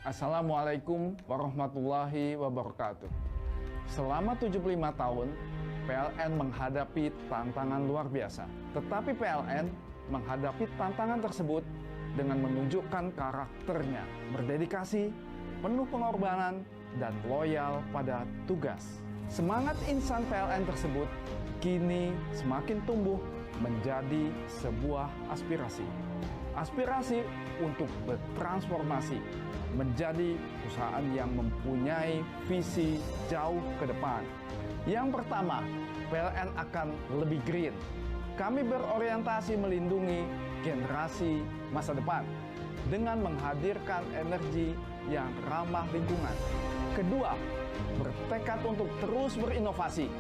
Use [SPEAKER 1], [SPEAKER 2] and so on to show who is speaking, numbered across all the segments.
[SPEAKER 1] Assalamualaikum warahmatullahi wabarakatuh. Selama 75 tahun, PLN menghadapi tantangan luar biasa. Tetapi PLN menghadapi tantangan tersebut dengan menunjukkan karakternya, berdedikasi, penuh pengorbanan, dan loyal pada tugas. Semangat insan PLN tersebut kini semakin tumbuh menjadi sebuah aspirasi. Aspirasi untuk bertransformasi menjadi perusahaan yang mempunyai visi jauh ke depan. Yang pertama, PLN akan lebih green. Kami berorientasi melindungi generasi masa depan dengan menghadirkan energi yang ramah lingkungan. Kedua, bertekad untuk terus berinovasi,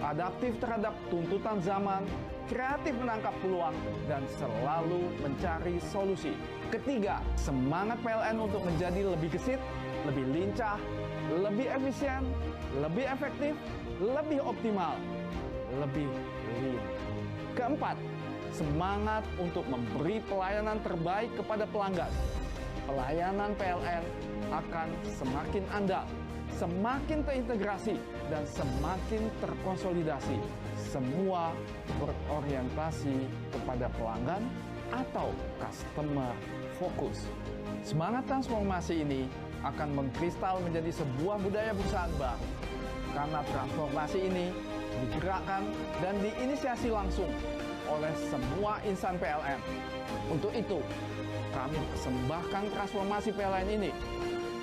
[SPEAKER 1] adaptif terhadap tuntutan zaman, kreatif menangkap peluang, dan selalu mencari solusi. Ketiga, semangat PLN untuk menjadi lebih gesit, lebih lincah, lebih efisien, lebih efektif, lebih optimal, lebih lean. Keempat, semangat untuk memberi pelayanan terbaik kepada pelanggan. Pelayanan PLN akan semakin andal, semakin terintegrasi, dan semakin terkonsolidasi. Semua berorientasi kepada pelanggan atau customer focus. Semangat transformasi ini akan mengkristal menjadi sebuah budaya perusahaan baru. Karena transformasi ini digerakkan dan diinisiasi langsung oleh semua insan PLN. Untuk itu, kami persembahkan transformasi PLN ini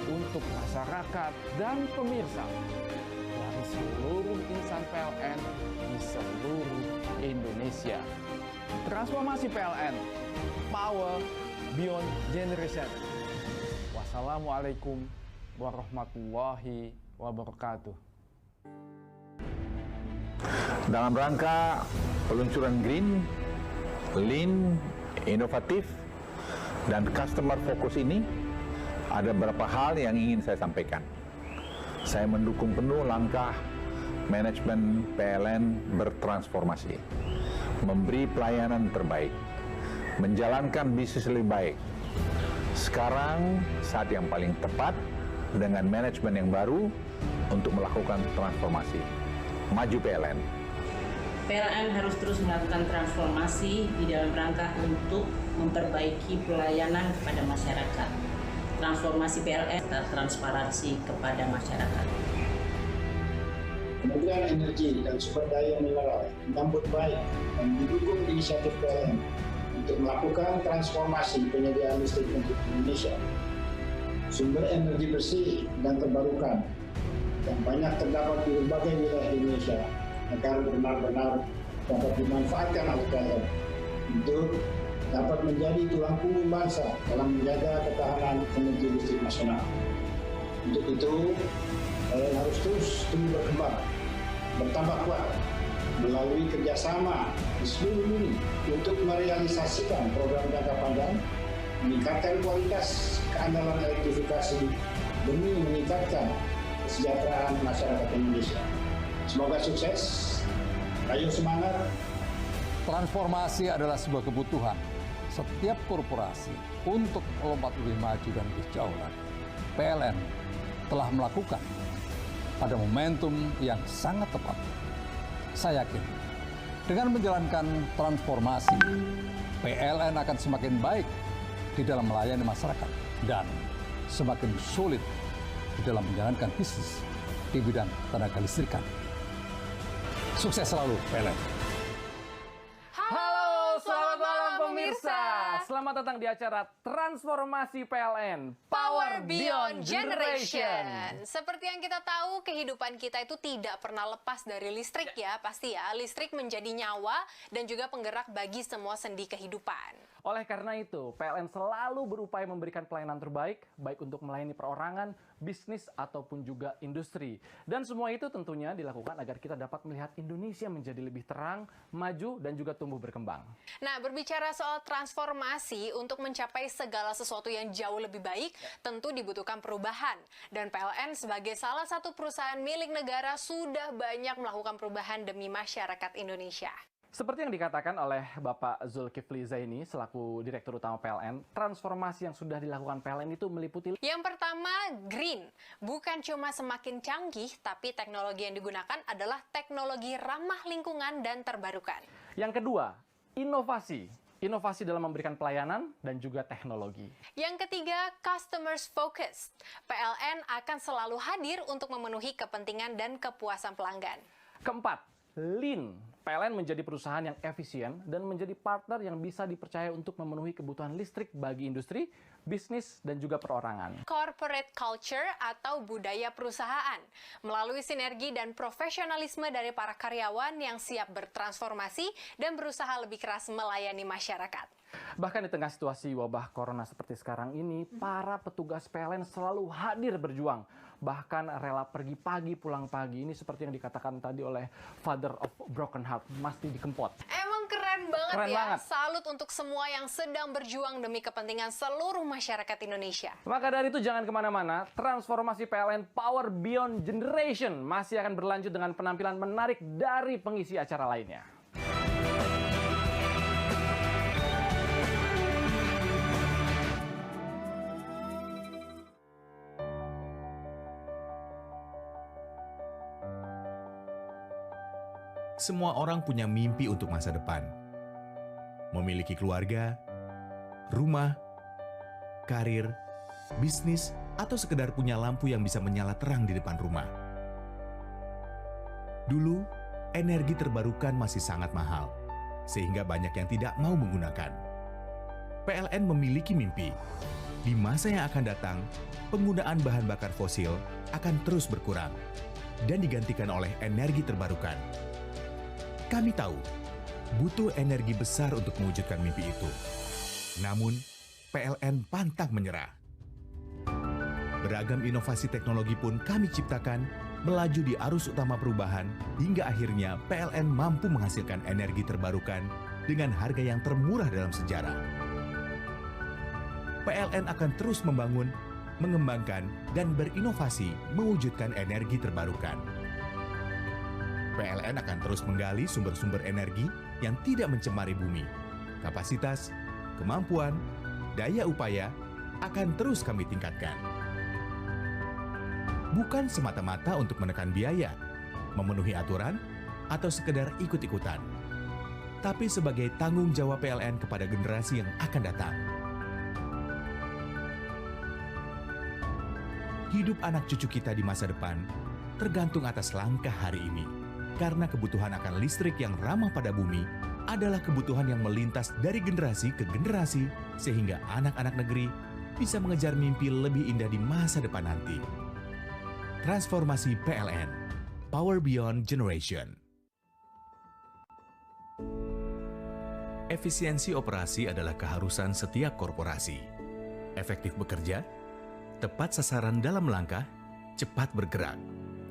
[SPEAKER 1] untuk masyarakat dan pemirsa dari seluruh insan PLN di seluruh Indonesia. Transformasi PLN, Power Beyond Generation. Wassalamualaikum warahmatullahi wabarakatuh.
[SPEAKER 2] Dalam rangka peluncuran green, lean, inovatif, dan customer focus ini, ada beberapa hal yang ingin saya sampaikan. Saya mendukung penuh langkah manajemen PLN bertransformasi, memberi pelayanan terbaik, menjalankan bisnis lebih baik. Sekarang saat yang paling tepat dengan manajemen yang baru untuk melakukan transformasi. Maju PLN.
[SPEAKER 3] PLN harus terus melakukan transformasi di dalam rangka untuk memperbaiki pelayanan kepada masyarakat. Transformasi PLN dan transparansi kepada masyarakat.
[SPEAKER 4] Kementerian Energi dan Sumber Daya Mineral menyambut baik dan mendukung inisiatif PLN untuk melakukan transformasi penyediaan listrik untuk Indonesia. Sumber energi bersih dan terbarukan yang banyak terdapat di berbagai wilayah Indonesia agar benar-benar dapat dimanfaatkan oleh PLN untuk dapat menjadi tulang punggung bangsa dalam menjaga ketahanan energi listrik nasional. Untuk itu, PLN harus terus berkembang, bertambah kuat melalui kerjasama di seluruh dunia untuk merealisasikan program jangka panjang, meningkatkan kualitas keandalan elektrifikasi demi meningkatkan kesejahteraan masyarakat Indonesia. Semoga sukses. Ayo semangat.
[SPEAKER 5] Transformasi adalah sebuah kebutuhan setiap korporasi untuk melompat lebih maju dan lebih jauh lagi. PLN telah melakukan pada momentum yang sangat tepat. Saya yakin dengan menjalankan transformasi, PLN akan semakin baik di dalam melayani masyarakat dan semakin sulit di dalam menjalankan bisnis di bidang tenaga listrikan. Sukses selalu PLN.
[SPEAKER 6] Halo, selamat malam pemirsa. Selamat datang di acara Transformasi PLN,
[SPEAKER 7] Power Beyond Generation. Seperti yang kita tahu, kehidupan kita itu tidak pernah lepas dari listrik ya, pasti ya. Listrik menjadi nyawa dan juga penggerak bagi semua sendi kehidupan.
[SPEAKER 6] Oleh karena itu, PLN selalu berupaya memberikan pelayanan terbaik, baik untuk melayani perorangan, bisnis, ataupun juga industri. Dan semua itu tentunya dilakukan agar kita dapat melihat Indonesia menjadi lebih terang, maju, dan juga tumbuh berkembang.
[SPEAKER 7] Nah, berbicara soal transformasi, untuk mencapai segala sesuatu yang jauh lebih baik, tentu dibutuhkan perubahan. Dan PLN sebagai salah satu perusahaan milik negara sudah banyak melakukan perubahan demi masyarakat Indonesia.
[SPEAKER 6] Seperti yang dikatakan oleh Bapak Zulkifli Zaini selaku Direktur Utama PLN, transformasi yang sudah dilakukan PLN itu meliputi
[SPEAKER 7] Yang pertama, green. Bukan cuma semakin canggih, tapi teknologi yang digunakan adalah teknologi ramah lingkungan dan terbarukan.
[SPEAKER 6] Yang kedua, inovasi. Inovasi dalam memberikan pelayanan dan juga teknologi.
[SPEAKER 7] Yang ketiga, customers focused. PLN akan selalu hadir untuk memenuhi kepentingan dan kepuasan pelanggan.
[SPEAKER 6] Keempat, lean. PLN menjadi perusahaan yang efisien dan menjadi partner yang bisa dipercaya untuk memenuhi kebutuhan listrik bagi industri, bisnis, dan juga perorangan.
[SPEAKER 7] Corporate culture atau budaya perusahaan. Melalui sinergi dan profesionalisme dari para karyawan yang siap bertransformasi dan berusaha lebih keras melayani masyarakat.
[SPEAKER 6] Bahkan di tengah situasi wabah corona seperti sekarang ini, para petugas PLN selalu hadir berjuang. Bahkan rela pergi pagi, pulang pagi. Ini seperti yang dikatakan tadi oleh Father of Broken Heart, Mas Didi Kempot.
[SPEAKER 7] Emang keren banget
[SPEAKER 6] Keren
[SPEAKER 7] ya.
[SPEAKER 6] banget.
[SPEAKER 7] Salut untuk semua yang sedang berjuang demi kepentingan seluruh masyarakat Indonesia.
[SPEAKER 6] Maka dari itu jangan kemana-mana, transformasi PLN Power Beyond Generation masih akan berlanjut dengan penampilan menarik dari pengisi acara lainnya.
[SPEAKER 8] Semua orang punya mimpi untuk masa depan. Memiliki keluarga, rumah, karir, bisnis, atau sekedar punya lampu yang bisa menyala terang di depan rumah. Dulu, energi terbarukan masih sangat mahal, sehingga banyak yang tidak mau menggunakan. PLN memiliki mimpi. Di masa yang akan datang, penggunaan bahan bakar fosil akan terus berkurang dan digantikan oleh energi terbarukan. Kami tahu, butuh energi besar untuk mewujudkan mimpi itu. Namun, PLN pantang menyerah. Beragam inovasi teknologi pun kami ciptakan, melaju di arus utama perubahan, hingga akhirnya PLN mampu menghasilkan energi terbarukan dengan harga yang termurah dalam sejarah. PLN akan terus membangun, mengembangkan, dan berinovasi mewujudkan energi terbarukan. PLN akan terus menggali sumber-sumber energi yang tidak mencemari bumi. Kapasitas, kemampuan, daya upaya akan terus kami tingkatkan. Bukan semata-mata untuk menekan biaya, memenuhi aturan, atau sekedar ikut-ikutan, tapi sebagai tanggung jawab PLN kepada generasi yang akan datang. Hidup anak cucu kita di masa depan tergantung atas langkah hari ini. Karena kebutuhan akan listrik yang ramah pada bumi adalah kebutuhan yang melintas dari generasi ke generasi, sehingga anak-anak negeri bisa mengejar mimpi lebih indah di masa depan nanti. Transformasi PLN, Power Beyond Generation. Efisiensi operasi adalah keharusan setiap korporasi. Efektif bekerja, tepat sasaran dalam langkah, cepat bergerak.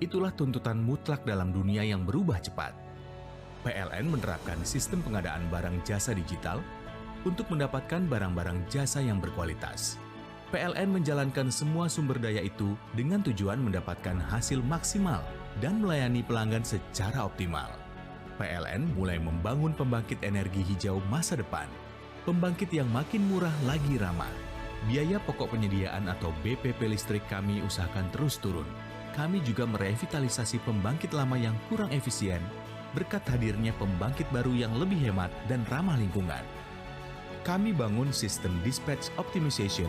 [SPEAKER 8] Itulah tuntutan mutlak dalam dunia yang berubah cepat. PLN menerapkan sistem pengadaan barang jasa digital untuk mendapatkan barang-barang jasa yang berkualitas. PLN menjalankan semua sumber daya itu dengan tujuan mendapatkan hasil maksimal dan melayani pelanggan secara optimal. PLN mulai membangun pembangkit energi hijau masa depan, pembangkit yang makin murah lagi ramah. Biaya pokok penyediaan atau BPP listrik kami usahakan terus turun. Kami juga merevitalisasi pembangkit lama yang kurang efisien berkat hadirnya pembangkit baru yang lebih hemat dan ramah lingkungan. Kami bangun sistem dispatch optimization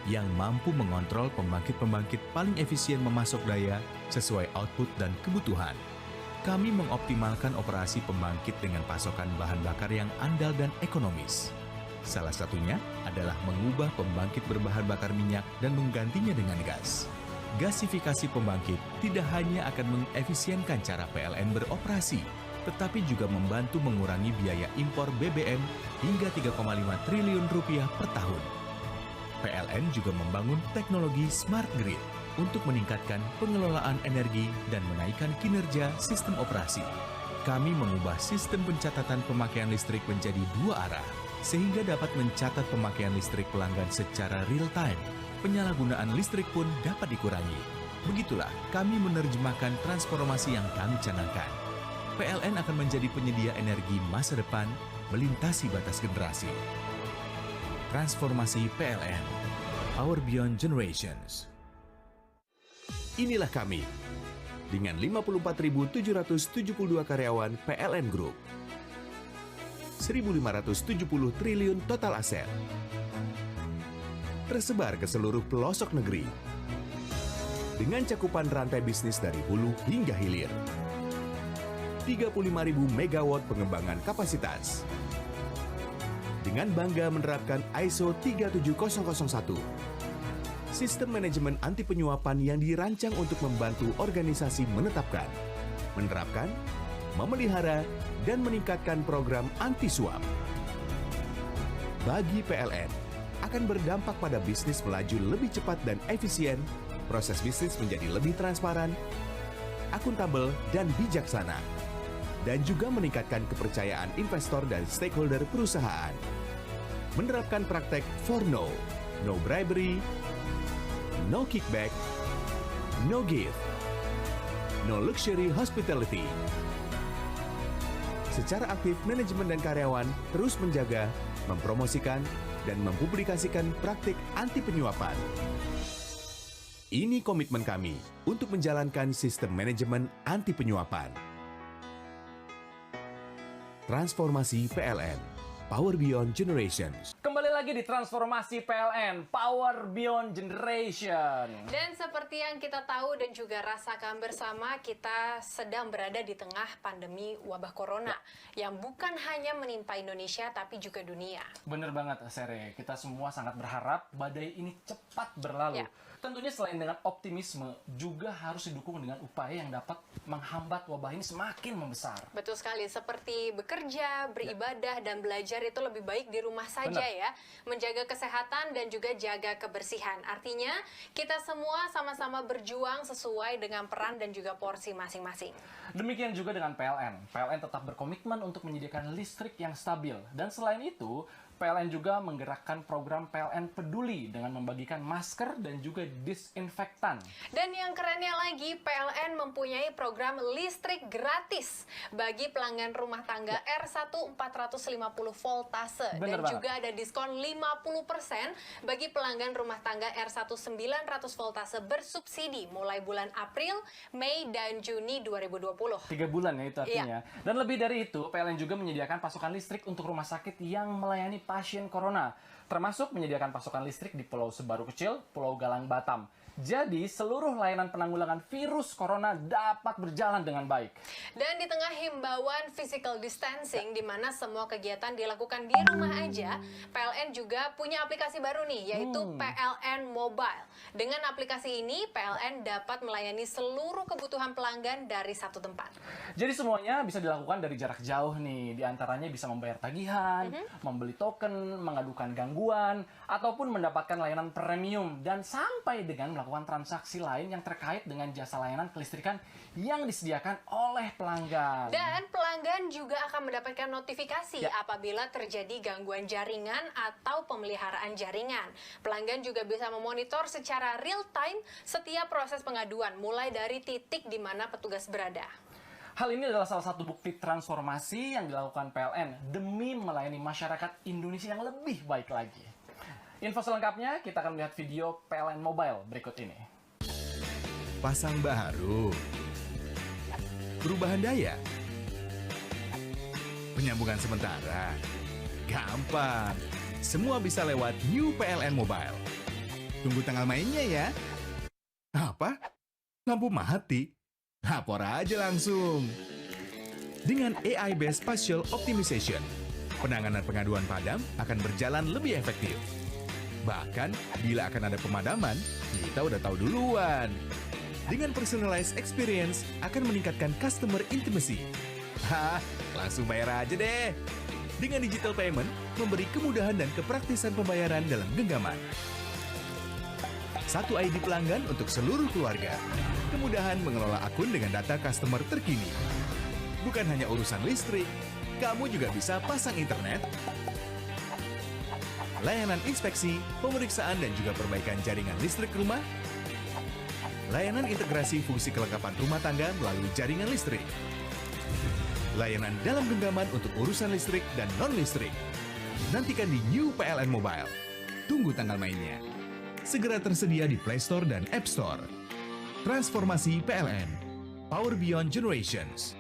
[SPEAKER 8] yang mampu mengontrol pembangkit-pembangkit paling efisien memasok daya sesuai output dan kebutuhan. Kami mengoptimalkan operasi pembangkit dengan pasokan bahan bakar yang andal dan ekonomis. Salah satunya adalah mengubah pembangkit berbahan bakar minyak dan menggantinya dengan gas. Gasifikasi pembangkit tidak hanya akan mengefisienkan cara PLN beroperasi, tetapi juga membantu mengurangi biaya impor BBM hingga 3,5 triliun rupiah per tahun. PLN juga membangun teknologi smart grid untuk meningkatkan pengelolaan energi dan menaikkan kinerja sistem operasi. Kami mengubah sistem pencatatan pemakaian listrik menjadi 2 arah, sehingga dapat mencatat pemakaian listrik pelanggan secara real time. Penyalahgunaan listrik pun dapat dikurangi. Begitulah kami menerjemahkan transformasi yang kami canangkan. PLN akan menjadi penyedia energi masa depan melintasi batas generasi. Transformasi PLN, Power Beyond Generations. Inilah kami, dengan 54.772 karyawan PLN Group. 1.570 triliun total aset. Tersebar ke seluruh pelosok negeri. Dengan cakupan rantai bisnis dari hulu hingga hilir. 35.000 megawatt pengembangan kapasitas. Dengan bangga menerapkan ISO 37001. Sistem manajemen anti penyuapan yang dirancang untuk membantu organisasi menetapkan, menerapkan, memelihara, dan meningkatkan program anti suap. Bagi PLN, akan berdampak pada bisnis melaju lebih cepat dan efisien, proses bisnis menjadi lebih transparan, akuntabel, dan bijaksana, dan juga meningkatkan kepercayaan investor dan stakeholder perusahaan. Menerapkan praktek 4No, no bribery, no kickback, no give, no luxury hospitality. Secara aktif, manajemen dan karyawan terus menjaga, mempromosikan, dan mempublikasikan praktik anti penyuapan. Ini komitmen kami untuk menjalankan sistem manajemen anti penyuapan. Transformasi PLN, Power Beyond Generations.
[SPEAKER 6] Kembali lagi di Transformasi PLN, Power Beyond Generation.
[SPEAKER 7] Dan seperti yang kita tahu dan juga rasakan bersama, kita sedang berada di tengah pandemi wabah corona yang bukan hanya menimpa Indonesia tapi juga dunia.
[SPEAKER 6] Bener banget, Sere. Kita semua sangat berharap badai ini cepat berlalu.
[SPEAKER 7] Ya.
[SPEAKER 6] Tentunya selain dengan optimisme, juga harus didukung dengan upaya yang dapat menghambat wabah ini semakin membesar.
[SPEAKER 7] Betul sekali, seperti bekerja, beribadah, dan belajar itu lebih baik di rumah saja.
[SPEAKER 6] Benar.
[SPEAKER 7] Ya. Menjaga kesehatan dan juga jaga kebersihan. Artinya, kita semua sama-sama berjuang sesuai dengan peran dan juga porsi masing-masing.
[SPEAKER 6] Demikian juga dengan PLN. PLN tetap berkomitmen untuk menyediakan listrik yang stabil. Dan selain itu, PLN juga menggerakkan program PLN Peduli dengan membagikan masker dan juga disinfektan.
[SPEAKER 7] Dan yang kerennya lagi, PLN mempunyai program listrik gratis bagi pelanggan rumah tangga R1 450 voltase.
[SPEAKER 6] Bener
[SPEAKER 7] dan
[SPEAKER 6] banget.
[SPEAKER 7] juga ada diskon 50% bagi pelanggan rumah tangga R1 900 voltase bersubsidi mulai bulan April, Mei, dan Juni 2020.
[SPEAKER 6] 3 bulan ya itu artinya. Dan lebih dari itu, PLN juga menyediakan pasokan listrik untuk rumah sakit yang melayani pasien corona, termasuk menyediakan pasokan listrik di Pulau Sebaru Kecil, Pulau Galang, Batam. Jadi, seluruh layanan penanggulangan virus corona dapat berjalan dengan baik.
[SPEAKER 7] Dan di tengah himbauan physical distancing, di mana semua kegiatan dilakukan di rumah aja, PLN juga punya aplikasi baru nih, yaitu PLN Mobile. Dengan aplikasi ini, PLN dapat melayani seluruh kebutuhan pelanggan dari satu tempat.
[SPEAKER 6] Jadi semuanya bisa dilakukan dari jarak jauh nih. Di antaranya bisa membayar tagihan, membeli token, mengadukan gangguan, ataupun mendapatkan layanan premium, dan sampai dengan melakukan transaksi lain yang terkait dengan jasa layanan kelistrikan yang disediakan oleh pelanggan.
[SPEAKER 7] Dan pelanggan juga akan mendapatkan notifikasi apabila terjadi gangguan jaringan atau pemeliharaan jaringan. Pelanggan juga bisa memonitor secara real time setiap proses pengaduan, mulai dari titik di mana petugas berada.
[SPEAKER 6] Hal ini adalah salah satu bukti transformasi yang dilakukan PLN demi melayani masyarakat Indonesia yang lebih baik lagi. Info selengkapnya kita akan melihat video PLN Mobile berikut ini.
[SPEAKER 8] Pasang baru, perubahan daya, penyambungan sementara, gampang. Semua bisa lewat New PLN Mobile. Tunggu tanggal mainnya ya. Apa? Lampu mati? Lapor aja langsung. Dengan AI-based Spatial Optimization, penanganan pengaduan padam akan berjalan lebih efektif. Bahkan, bila akan ada pemadaman, kita udah tahu duluan. Dengan personalized experience, akan meningkatkan customer intimacy. Hah, langsung bayar aja deh. Dengan digital payment, memberi kemudahan dan kepraktisan pembayaran dalam genggaman. Satu ID pelanggan untuk seluruh keluarga. Kemudahan mengelola akun dengan data customer terkini. Bukan hanya urusan listrik, kamu juga bisa pasang internet, layanan inspeksi, pemeriksaan dan juga perbaikan jaringan listrik rumah, layanan integrasi fungsi kelengkapan rumah tangga melalui jaringan listrik, Layanan dalam genggaman untuk urusan listrik dan non-listrik. Nantikan di New PLN Mobile. Tunggu tanggal mainnya. Segera tersedia di Play Store dan App Store. Transformasi PLN. Power Beyond Generations.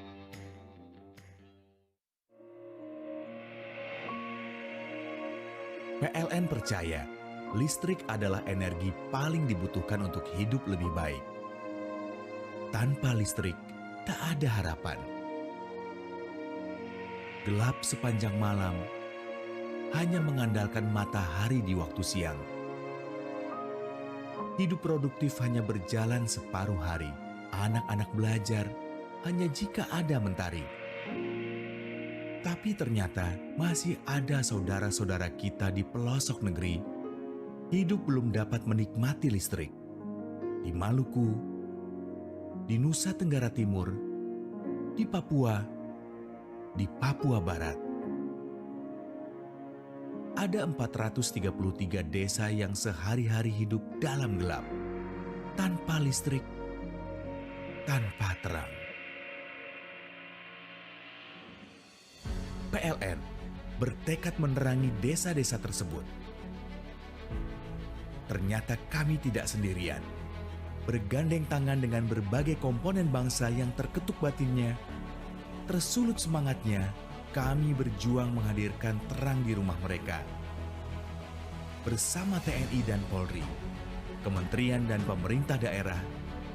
[SPEAKER 8] PLN percaya, listrik adalah energi paling dibutuhkan untuk hidup lebih baik. Tanpa listrik, tak ada harapan. Gelap sepanjang malam, hanya mengandalkan matahari di waktu siang. Hidup produktif hanya berjalan separuh hari. Anak-anak belajar hanya jika ada mentari. Tapi ternyata masih ada saudara-saudara kita di pelosok negeri hidup belum dapat menikmati listrik. Di Maluku, di Nusa Tenggara Timur, di Papua, di Papua Barat. Ada 433 desa yang sehari-hari hidup dalam gelap, tanpa listrik, tanpa terang. PLN bertekad menerangi desa-desa tersebut. Ternyata kami tidak sendirian. Bergandeng tangan dengan berbagai komponen bangsa yang terketuk batinnya, tersulut semangatnya, kami berjuang menghadirkan terang di rumah mereka. Bersama TNI dan Polri, kementerian dan pemerintah daerah,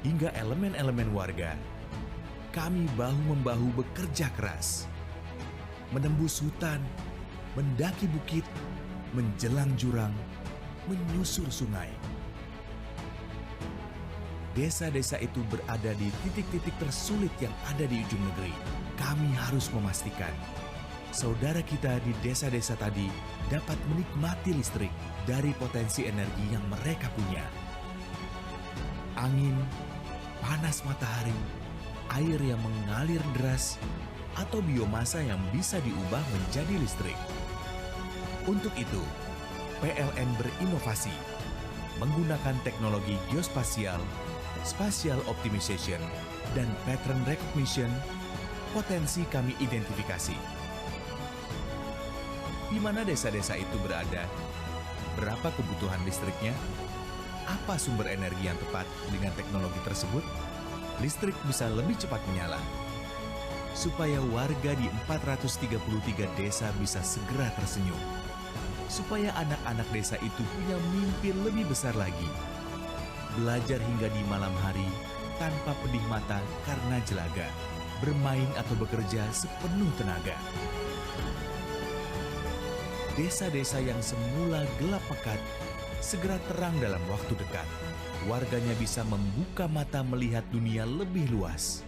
[SPEAKER 8] hingga elemen-elemen warga, kami bahu-membahu bekerja keras. Menembus hutan, mendaki bukit, menjelang jurang, menyusur sungai. Desa-desa itu berada di titik-titik tersulit yang ada di ujung negeri. Kami harus memastikan saudara kita di desa-desa tadi dapat menikmati listrik dari potensi energi yang mereka punya. Angin, panas matahari, air yang mengalir deras, atau biomasa yang bisa diubah menjadi listrik. Untuk itu, PLN berinovasi menggunakan teknologi geospasial, spatial optimization, dan pattern recognition. Potensi kami identifikasi. Di mana desa-desa itu berada? Berapa kebutuhan listriknya? Apa sumber energi yang tepat dengan teknologi tersebut? Listrik bisa lebih cepat menyala. Supaya warga di 433 desa bisa segera tersenyum. Supaya anak-anak desa itu punya mimpi lebih besar lagi. Belajar hingga di malam hari tanpa pedih mata karena jelaga. Bermain atau bekerja sepenuh tenaga. Desa-desa yang semula gelap pekat, segera terang dalam waktu dekat. Warganya bisa membuka mata melihat dunia lebih luas.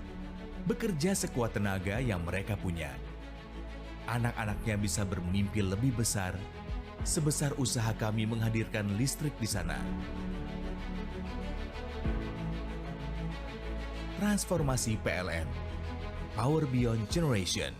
[SPEAKER 8] Bekerja sekuat tenaga yang mereka punya. Anak-anaknya bisa bermimpi lebih besar, sebesar usaha kami menghadirkan listrik di sana. Transformasi PLN. Power Beyond Generation.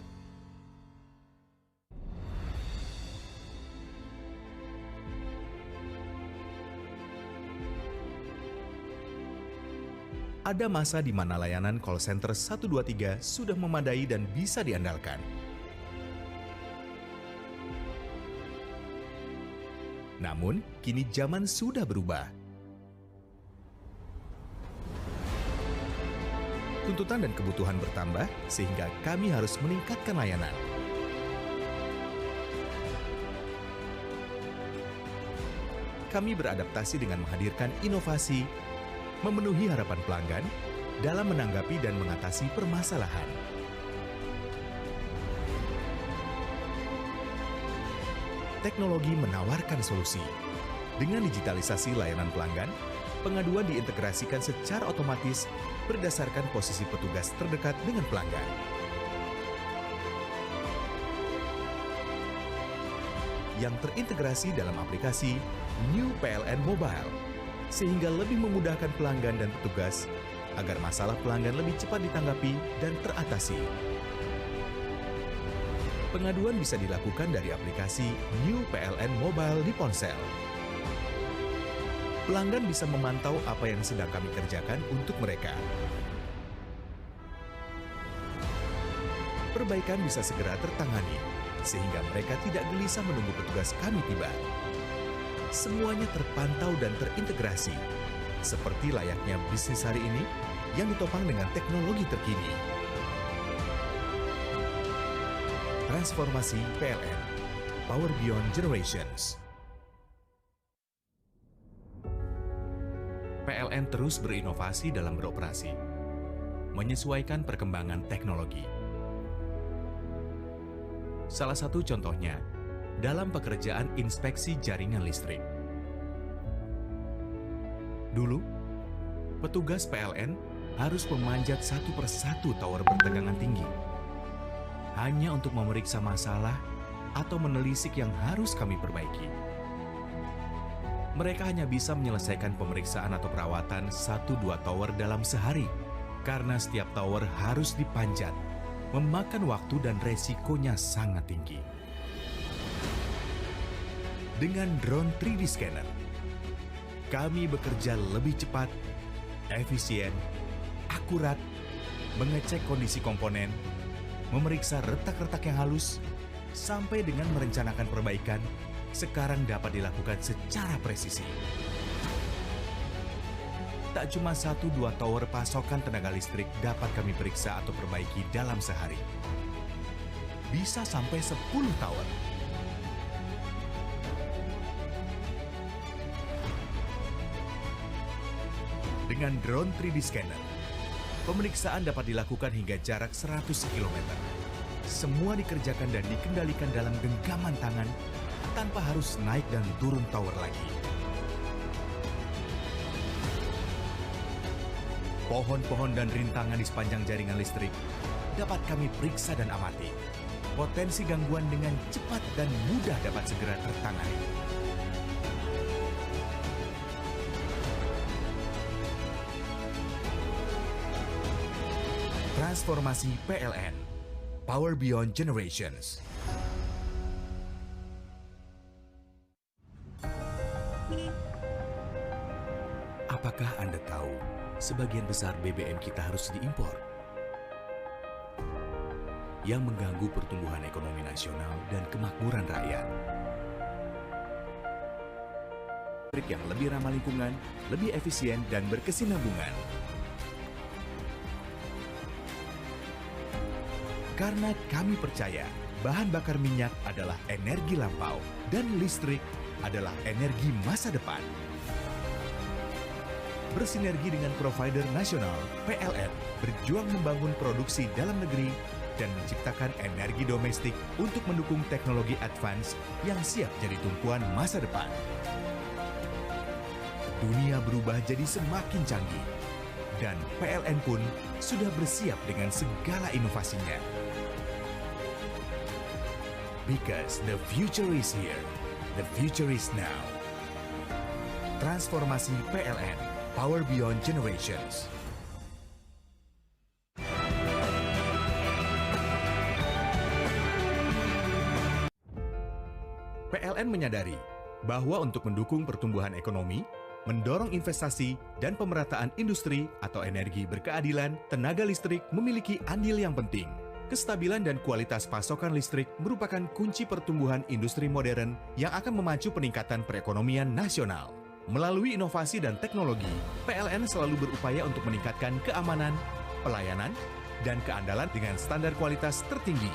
[SPEAKER 8] Ada masa di mana layanan call center 123 sudah memadai dan bisa diandalkan. Namun, kini zaman sudah berubah. Tuntutan dan kebutuhan bertambah sehingga kami harus meningkatkan layanan. Kami beradaptasi dengan menghadirkan inovasi, memenuhi harapan pelanggan dalam menanggapi dan mengatasi permasalahan. Teknologi menawarkan solusi. Dengan digitalisasi layanan pelanggan, pengaduan diintegrasikan secara otomatis berdasarkan posisi petugas terdekat dengan pelanggan. Yang terintegrasi dalam aplikasi New PLN Mobile, sehingga lebih memudahkan pelanggan dan petugas agar masalah pelanggan lebih cepat ditanggapi dan teratasi. Pengaduan bisa dilakukan dari aplikasi New PLN Mobile di ponsel. Pelanggan bisa memantau apa yang sedang kami kerjakan untuk mereka. perbaikan bisa segera tertangani, sehingga mereka tidak gelisah menunggu petugas kami tiba. Semuanya terpantau dan terintegrasi, seperti layaknya bisnis hari ini yang ditopang dengan teknologi terkini. Transformasi PLN, Power Beyond Generations. PLN terus berinovasi dalam beroperasi, menyesuaikan perkembangan teknologi. Salah satu contohnya, dalam pekerjaan inspeksi jaringan listrik. Dulu, petugas PLN harus memanjat satu persatu tower bertegangan tinggi, hanya untuk memeriksa masalah atau menelisik yang harus kami perbaiki. Mereka hanya bisa menyelesaikan pemeriksaan atau perawatan 1-2 tower dalam sehari, karena setiap tower harus dipanjat, memakan waktu dan resikonya sangat tinggi. Dengan drone 3D scanner, kami bekerja lebih cepat, efisien, akurat, mengecek kondisi komponen, memeriksa retak-retak yang halus, sampai dengan merencanakan perbaikan sekarang dapat dilakukan secara presisi. Tak cuma 1-2 tower pasokan tenaga listrik dapat kami periksa atau perbaiki dalam sehari. Bisa sampai 10 tower. Dengan drone 3D scanner, pemeriksaan dapat dilakukan hingga jarak 100 km. Semua dikerjakan dan dikendalikan dalam genggaman tangan tanpa harus naik dan turun tower lagi. Pohon-pohon dan rintangan di sepanjang jaringan listrik dapat kami periksa dan amati. Potensi gangguan dengan cepat dan mudah dapat segera tertangani. Transformasi PLN, Power Beyond Generations. Apakah Anda tahu sebagian besar BBM kita harus diimpor? Yang mengganggu pertumbuhan ekonomi nasional dan kemakmuran rakyat. Listrik yang lebih ramah lingkungan, lebih efisien dan berkesinambungan. Karena kami percaya bahan bakar minyak adalah energi lampau dan listrik adalah energi masa depan. Bersinergi dengan provider nasional, PLN berjuang membangun produksi dalam negeri dan menciptakan energi domestik untuk mendukung teknologi advance yang siap jadi tumpuan masa depan. Dunia berubah jadi semakin canggih, dan PLN pun sudah bersiap dengan segala inovasinya. Because the future is here, the future is now. Transformasi PLN, Power Beyond Generations. PLN menyadari bahwa untuk mendukung pertumbuhan ekonomi, mendorong investasi, dan pemerataan industri atau energi berkeadilan, tenaga listrik memiliki andil yang penting. Kestabilan dan kualitas pasokan listrik merupakan kunci pertumbuhan industri modern yang akan memacu peningkatan perekonomian nasional. Melalui inovasi dan teknologi, PLN selalu berupaya untuk meningkatkan keamanan, pelayanan, dan keandalan dengan standar kualitas tertinggi,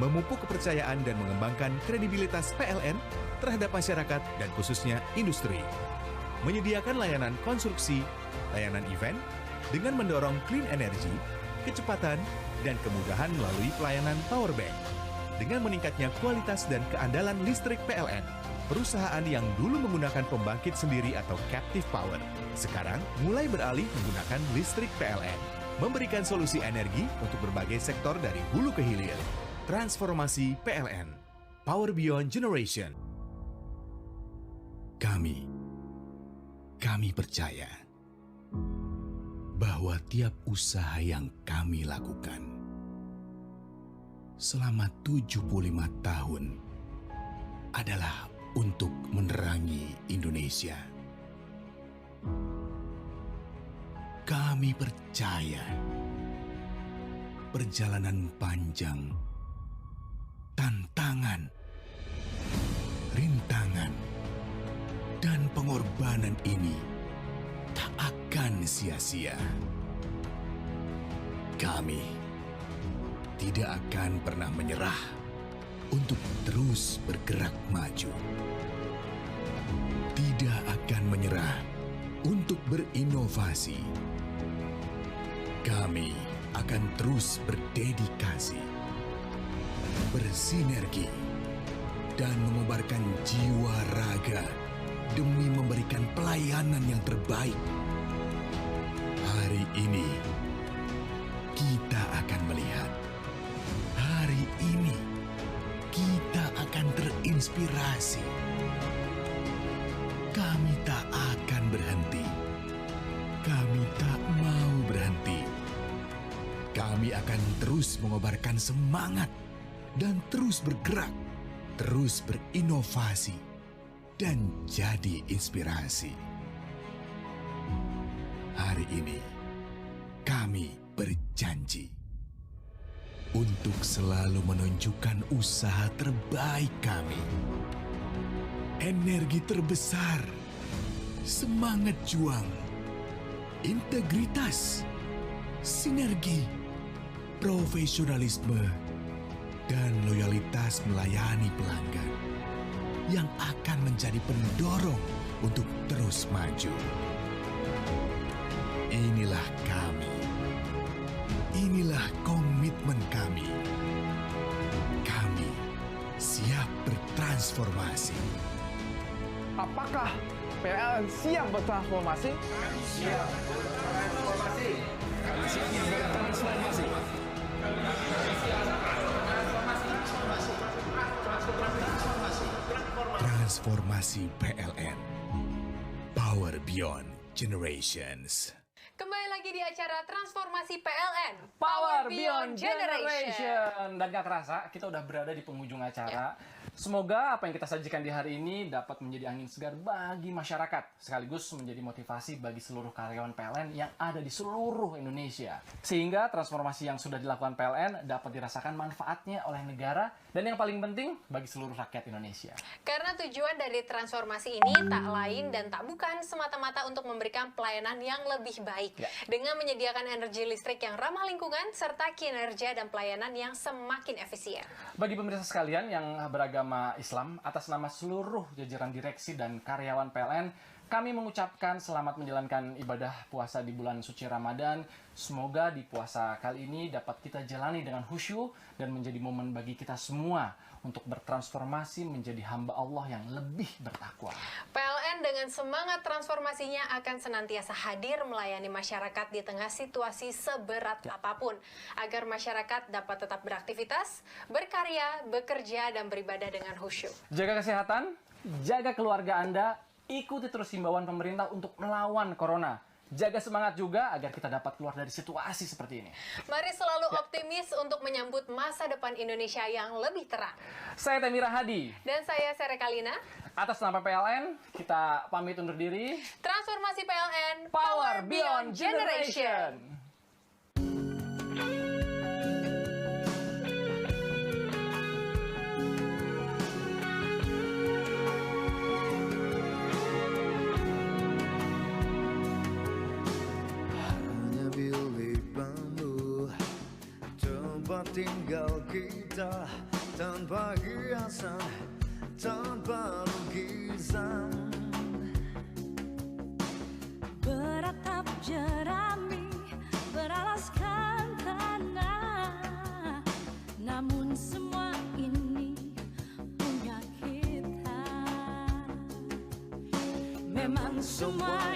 [SPEAKER 8] memupuk kepercayaan dan mengembangkan kredibilitas PLN terhadap masyarakat dan khususnya industri. Menyediakan layanan konstruksi, layanan event, dengan mendorong clean energy, kecepatan, dan kemudahan melalui pelayanan power bank. Dengan meningkatnya kualitas dan keandalan listrik PLN, perusahaan yang dulu menggunakan pembangkit sendiri atau captive power, sekarang mulai beralih menggunakan listrik PLN, memberikan solusi energi untuk berbagai sektor dari hulu ke hilir. Transformasi PLN, Power Beyond Generation. Kami percaya bahwa tiap usaha yang kami lakukan selama 75 tahun adalah untuk menerangi Indonesia. Kami percaya perjalanan panjang, tantangan, rintangan, dan pengorbanan ini tak akan sia-sia. Kami tidak akan pernah menyerah untuk terus bergerak maju. Tidak akan menyerah untuk berinovasi. Kami akan terus berdedikasi, bersinergi, dan mengobarkan jiwa raga demi memberikan pelayanan yang terbaik. Hari ini, kita akan melihat. Hari ini, kita akan terinspirasi. Kami tak akan berhenti. Kami tak mau berhenti. Kami akan terus mengobarkan semangat dan terus bergerak, terus berinovasi, dan jadi inspirasi. Hari ini, kami berjanji untuk selalu menunjukkan usaha terbaik kami. Energi terbesar, semangat juang, integritas, sinergi, profesionalisme, dan loyalitas melayani pelanggan yang akan menjadi pendorong untuk terus maju. Inilah kami. Inilah komitmen kami. Kami siap bertransformasi.
[SPEAKER 1] Apakah PLN siap bertransformasi?
[SPEAKER 6] Siap bertransformasi. Siap bertransformasi.
[SPEAKER 8] Transformasi PLN. Power Beyond Generations.
[SPEAKER 7] Kembali lagi di acara Transformasi PLN,
[SPEAKER 6] Power Beyond Generation. Dan gak kerasa, kita udah berada di penghujung acara. Semoga apa yang kita sajikan di hari ini dapat menjadi angin segar bagi masyarakat, sekaligus menjadi motivasi bagi seluruh karyawan PLN yang ada di seluruh Indonesia. Sehingga transformasi yang sudah dilakukan PLN dapat dirasakan manfaatnya oleh negara, dan yang paling penting bagi seluruh rakyat Indonesia.
[SPEAKER 7] Karena tujuan dari transformasi ini tak lain dan tak bukan semata-mata untuk memberikan pelayanan yang lebih baik. Dengan menyediakan energi listrik yang ramah lingkungan, serta kinerja dan pelayanan yang semakin efisien.
[SPEAKER 6] Bagi pemirsa sekalian yang beragama Islam, atas nama seluruh jajaran direksi dan karyawan PLN, kami mengucapkan selamat menjalankan ibadah puasa di bulan suci Ramadan. Semoga di puasa kali ini dapat kita jalani dengan khusyuk dan menjadi momen bagi kita semua untuk bertransformasi menjadi hamba Allah yang lebih bertakwa.
[SPEAKER 7] PLN dengan semangat transformasinya akan senantiasa hadir melayani masyarakat di tengah situasi seberat apapun, agar masyarakat dapat tetap beraktivitas, berkarya, bekerja, dan beribadah dengan khusyuk.
[SPEAKER 6] Jaga kesehatan, jaga keluarga Anda, ikuti terus himbauan pemerintah untuk melawan corona. Jaga semangat juga agar kita dapat keluar dari situasi seperti ini.
[SPEAKER 7] Mari selalu optimis untuk menyambut masa depan Indonesia yang lebih terang.
[SPEAKER 6] Saya Temira Hadi.
[SPEAKER 7] Dan saya Sere Kalina.
[SPEAKER 6] Atas nama PLN, kita pamit undur diri.
[SPEAKER 7] Transformasi PLN,
[SPEAKER 6] Power Beyond Generation.
[SPEAKER 9] Tinggal kita tanpa hiasan, tanpa lukisan.
[SPEAKER 10] Beratap jerami, beralaskan tanah. Namun semua ini punya kita. Memang semua